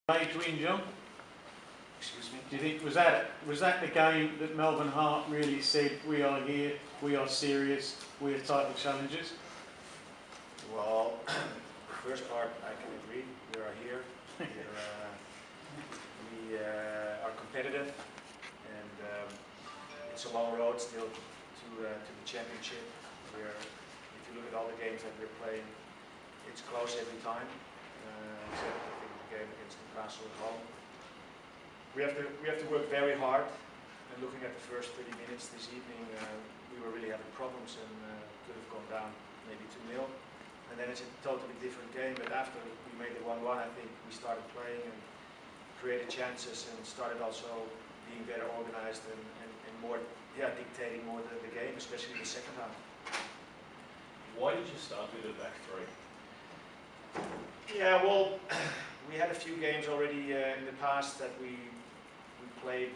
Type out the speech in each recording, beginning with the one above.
Made to win, John? Excuse me? Do you think was that the game that Melbourne Heart really said, we are here, we are serious, we are title challengers? Well, the first part I can agree. We are here. We are competitive, and it's a long road still to the championship. If you look at all the games that we're playing, it's close every time. Except I think the game against Newcastle at home. We have to work very hard. And looking at the first 30 minutes this evening, we were really having problems and could have gone down maybe 2-0. And then it's a totally different game. But after we made the 1-1, I think we started playing and created chances and started also being better organized and more, dictating more the game, especially in the second half. Why did you start with a back three? Yeah, well, we had a few games already in the past that we played.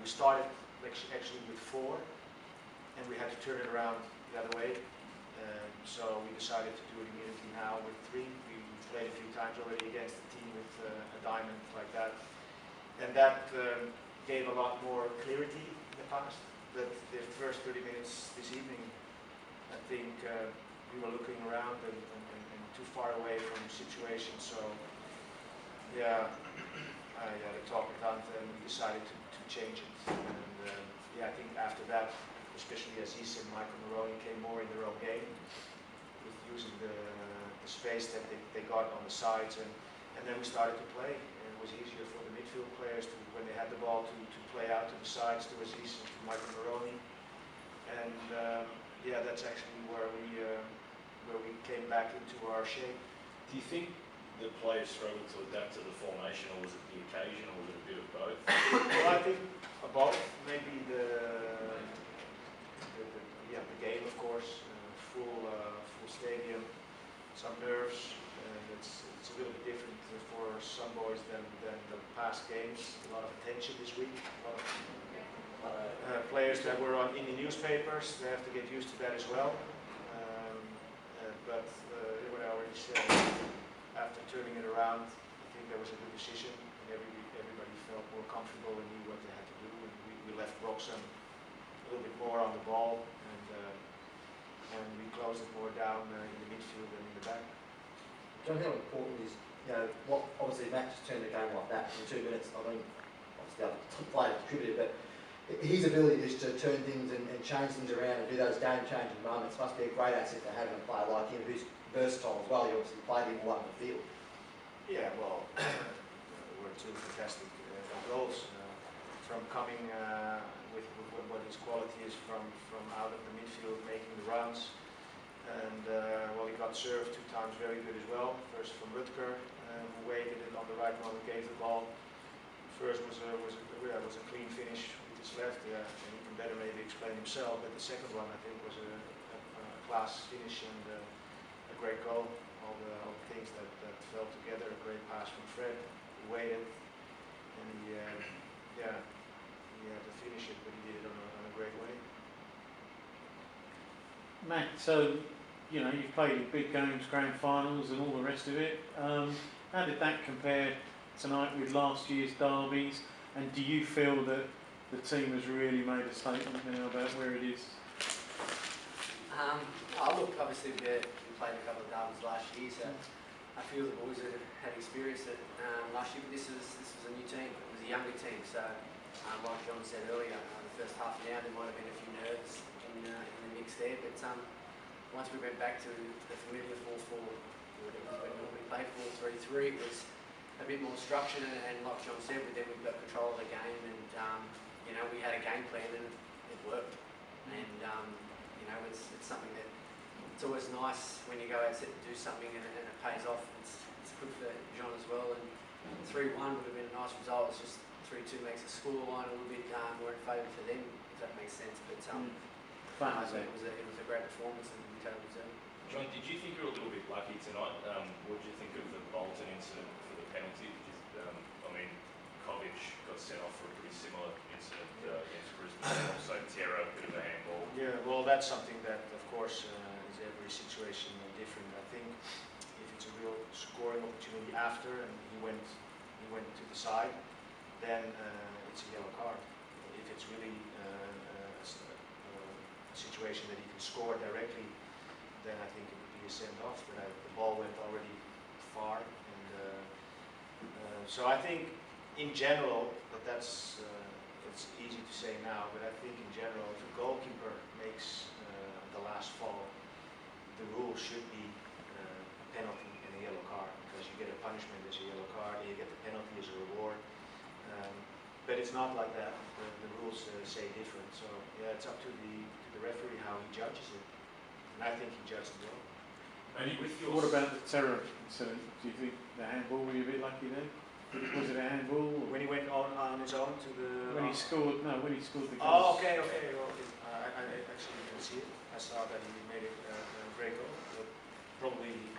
We started actually with 4, and we had to turn it around the other way. So we decided to do it immediately now with 3. We played a few times already against a team with a diamond like that, and that gave a lot more clarity in the past. But the first 30 minutes this evening, I think we were looking around and too far away from the situation. So yeah, I had a talk with Dante and we decided to change it. And I think after that, especially Aziz and Michael Maroney came more in their own game with using the space that they got on the sides, and then we started to play. And it was easier for the midfield players to, when they had the ball, to play out to the sides to Aziz and to Michael Maroney. And that's actually where we came back into our shape. Do you think the players struggled to adapt to the formation, or was it the occasion, or was it a bit of both? Well, I think both. Maybe the game, of course, full stadium, some nerves. It's a little bit different for some boys than the past games. A lot of attention this week. A lot of players that were in the newspapers, they have to get used to that as well. But what I already said, after turning it around, I think that was a good decision, and everybody felt more comfortable and knew what they had to do. And we left Roxham a little bit more on the ball, and we closed it more down in the midfield than in the back. John, how important is, obviously Matt just turned the game like that in 2 minutes. I mean, obviously the other player contributed, but his ability just to turn things and change things around and do those game-changing moments must be a great asset to having a player like him who's versatile as well. He obviously played him all up the field. Yeah, well, were 2 fantastic goals. From coming with what his quality is from out of the midfield, making the runs. And he got served 2 times very good as well. First from Rutger, who waited it on the right moment, gave the ball. First was a clean finish with his left, and he can better maybe explain himself. But the second one, I think, was a class finish and a great goal. All the things that fell together. A great pass from Fred. He waited, and he had to finish it, but he did it on a great way. Matt, so you've played in big games, grand finals and all the rest of it. How did that compare tonight with last year's derbies, and do you feel that the team has really made a statement now about where it is? Look, obviously we played a couple of derbies last year, so I feel the boys had experienced it last year, but this was a new team. It was a younger team, so like John said earlier, the first half an hour there might have been a few nerves in the mix there, but once we went back to the familiar 4-4, when we played 4-3-3, it was a bit more structured, and like John said, but then we got control of the game, and we had a game plan and it worked. And it's something that it's always nice when you go out and do something and it pays off. It's good for John as well. And 3-1 would have been a nice result. It's just 3-2 makes the scoreline a little bit more in favour for them, if that makes sense. But I think it was a great performance and we totally deserved it. John, did you think you were a little bit lucky tonight? What did you think of the Bolton incident for the penalty? Kovic got sent off for a pretty similar incident against Brisbane, also Terra, a bit of a handball. Yeah, well, that's something that, of course, is every situation different. I think if it's a real scoring opportunity after, and he went the side, then it's a yellow card. If it's really a situation that he can score directly, then I think it would be a send-off. But the ball went already far, and so I think in general, but that's it's easy to say now, but I think in general, if the goalkeeper makes the last fall, the rule should be a penalty and a yellow card, because you get a punishment as a yellow card, and you get the penalty as a reward. But it's not like that. The rules say different. So yeah, it's up to the referee how he judges it, and I think he judged it well. And with your What about the terror incident? Do you think the handball, were you a bit lucky there? Was it a handball? When he went on his own to the... When he scored, no, when he scored the Oh, goal. okay. Well, I actually didn't see it. I saw that he made a great goal, but probably he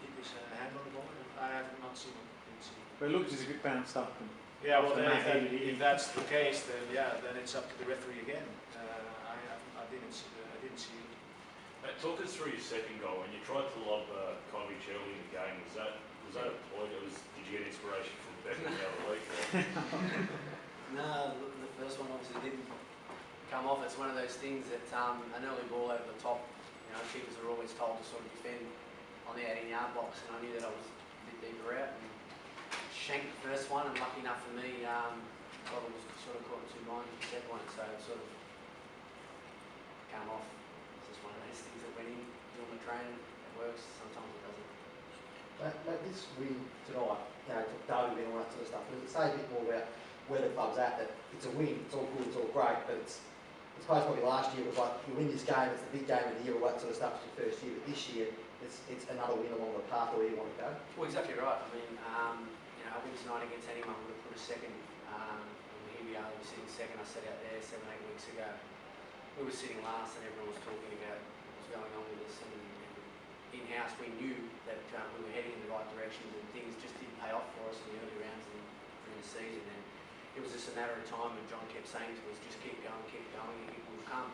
hit his hand on the ball. I have not seen it. Didn't see it. But it looked as if it bounced up. And Yeah, well, after then that, if that's the case, then yeah, then it's up to the referee again. I didn't see it. talk us through your second goal. When you tried to lob Kovic early in the game, was that a ploy? Did you get inspiration from Beckham the other week? No, the first one obviously didn't come off. It's one of those things that an early ball over the top, keepers are always told to sort of defend on the 18-yard box, and I knew that I was a bit deeper out and shanked the first one, and lucky enough for me, I was sort of caught in 2 minds with the second one, so it sort of came off. It's just one of those things that went in during the training. It works, sometimes it doesn't. But this win tonight, Derby and all that sort of stuff, does it say a bit more about where the club's at? That it's a win, it's all good, it's all great, but I suppose probably last year it was like, you win this game, it's the big game of the year, all that sort of stuff, it's your first year, but this year it's another win along the path where you want to go. Well, exactly right. I mean, a win tonight against anyone would have put us second. And here we are, we're sitting second. I said out there 7-8 weeks ago, we were sitting last, and everyone was talking about what was going on with us. And in-house, we knew that we were heading in the right direction, and things just didn't pay off for us in the early rounds during the season. And it was just a matter of time, and John kept saying to us, just keep going, and it will come.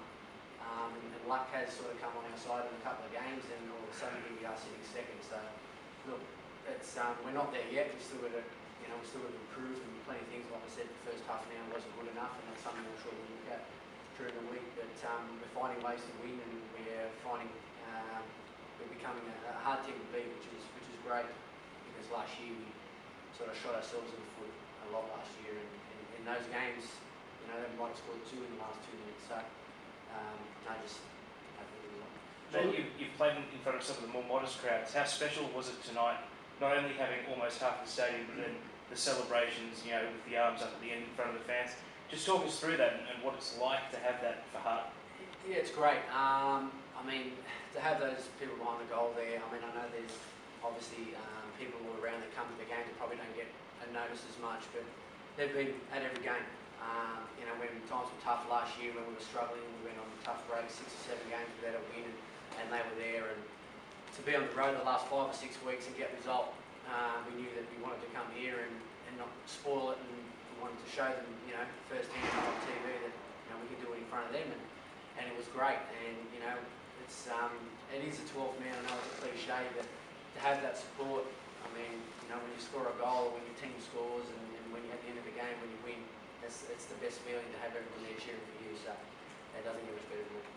And luck has sort of come on our side in a couple of games, and all of a sudden here we are sitting second. So, look, it's we're not there yet. We've still got to, we've still got to improve, and plenty of things. Like I said, the first half an hour wasn't good enough, and that's something I'm sure we'll look at during the week. But we're finding ways to win, and we're finding we're becoming a hard team to beat, which is great, because last year we sort of shot ourselves in the foot a lot last year, and in those games, they might have scored 2 in the last 2 minutes. So. Matt, you've played in front of some of the more modest crowds. How special was it tonight, not only having almost half the stadium, but then the celebrations, with the arms up at the end in front of the fans? Just talk us through that and what it's like to have that for Heart. Yeah, it's great. I mean, to have those people behind the goal there, I mean, I know there's obviously people all around that come to the game that probably don't get noticed as much, but they've been at every game. When times were tough last year, when we were struggling, we went on tough breaks, 6 or 7 games without a win, and they were there. And to be on the road the last 5 or 6 weeks and get a result, we knew that we wanted to come here and not spoil it, and we wanted to show them, firsthand on TV that we can do it in front of them, and it was great. And it is a 12th man. I know it's a cliche, but to have that support, I mean, when you score a goal, or when your team scores, and when you're at the end of the game, when you win. It's the best feeling to have everyone there cheering for you, so it doesn't get much better than that.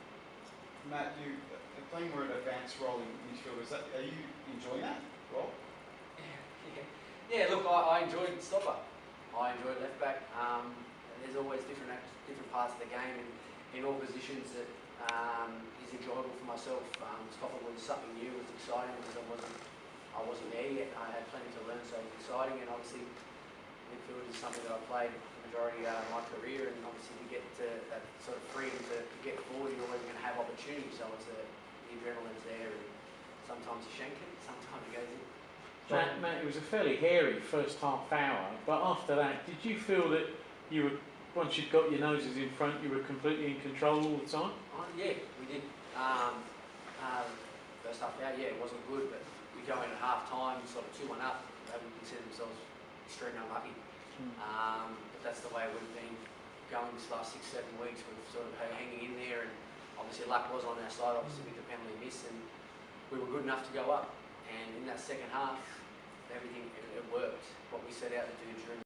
Matt, you are playing more at advanced role in midfield. Are you enjoying that role? Yeah, look, I enjoyed stopper. I enjoyed left back. There's always different parts of the game, and in all positions that is enjoyable for myself. Stopper was something new, it was exciting because I wasn't there yet. I had plenty to learn, so it was exciting, and obviously midfield is something that I played majority of my career, and obviously to get to that sort of freedom to get forward, you're always going to have opportunities, so it's the adrenaline's there, and sometimes you shank it, sometimes it goes in. Matt, it was a fairly hairy first half hour, but after that, did you feel that you were, once you'd got your noses in front, you were completely in control all the time? Yeah, we did. First half hour, yeah, it wasn't good, but we go in at half time, sort of 2-1 up, they would consider themselves extremely unlucky. But that's the way we've been going this last 6-7 weeks. We've sort of hanging in there, and obviously luck was on our side, obviously with the penalty miss, and we were good enough to go up. And in that second half, everything it worked. What we set out to do during